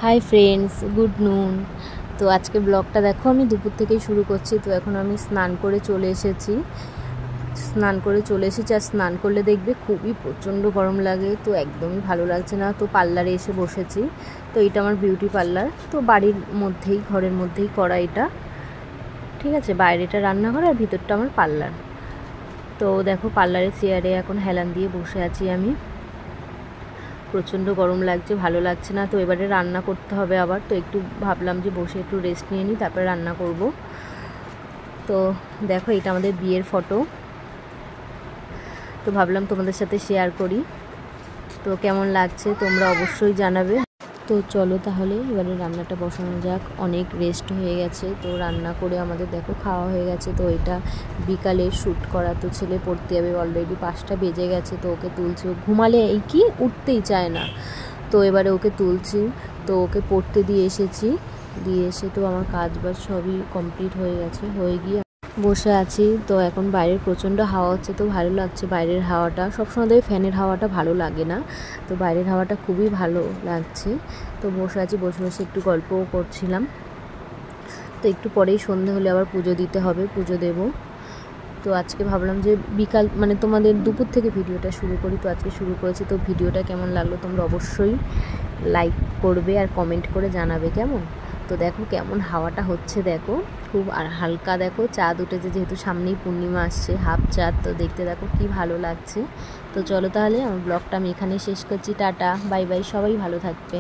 Hi friends, good নুন। তো আজকে ব্লগটা দেখো আমি দুপুর থেকেই শুরু করছি। তো এখন আমি স্নান করে চলে এসেছি আর স্নান করলে দেখবে খুবই প্রচণ্ড গরম লাগে, তো একদমই ভালো লাগছে না। তো পার্লারে এসে বসেছি। তো এটা আমার বিউটি পার্লার, তো বাড়ির মধ্যেই ঘরের মধ্যেই করা এটা, ঠিক আছে। বাইরেটা রান্নাঘর আর ভিতরটা আমার পার্লার। তো দেখো পার্লারের চেয়ারে এখন হেলান দিয়ে বসে আছি আমি। প্রচণ্ড গরম লাগছে, ভালো লাগছে না। তো এবারে রান্না করতে হবে আবার, তো একটু ভাবলাম যে বসে একটু রেস্ট নিয়ে নিই, তারপরে রান্না করব। তো দেখো এটা আমাদের বিয়ের ফটো, তো ভাবলাম তোমাদের সাথে শেয়ার করি। তো কেমন লাগছে তোমরা অবশ্যই জানাবে। তো চলো তাহলে এবারে রান্নাটা বসানো যাক। অনেক রেস্ট হয়ে গেছে, তো রান্না করে আমাদের দেখো খাওয়া হয়ে গেছে। তো এটা বিকালে শ্যুট করা, তো ছেলে পড়তে যাবে, অলরেডি 5টা বেজে গেছে। তো ওকে তুলছি, ঘুমালে এই কি উঠতেই চায় না। তো এবারে ওকে তুলছি, তো ওকে পড়তে দিয়ে এসে তো আমার কাজ বাজ সবই কমপ্লিট হয়ে গেছে। হয়ে গিয়ে বসে আছি। তো এখন বাইরের প্রচণ্ড হাওয়া হচ্ছে, তো ভালো লাগছে বাইরের হাওয়াটা। সবসময় ফ্যানের হাওয়াটা ভালো লাগে না, তো বাইরের হাওয়াটা খুবই ভালো লাগছে। তো বসে আছি, বসে বসে একটু গল্পও করছিলাম। তো একটু পরেই সন্ধে হলে আবার পুজো দিতে হবে, পুজো দেব। তো আজকে ভাবলাম যে বিকাল মানে তোমাদের দুপুর থেকে ভিডিওটা শুরু করি। তো আজকে শুরু করেছি। তো ভিডিওটা কেমন লাগলো তোমরা অবশ্যই লাইক করবে আর কমেন্ট করে জানাবে কেমন। তো দেখো কেমন হাওয়াটা হচ্ছে, দেখো খুব আর হালকা। দেখো চাঁদ উঠেছে, যেহেতু সামনেই পূর্ণিমা আসছে, হাফ চাঁদ। তো দেখতে দেখো কি ভালো লাগছে। তো চলো তাহলে আমার ব্লগটা আমি এখানেই শেষ করছি। টাটা, বাই বাই, সবাই ভালো থাকবে।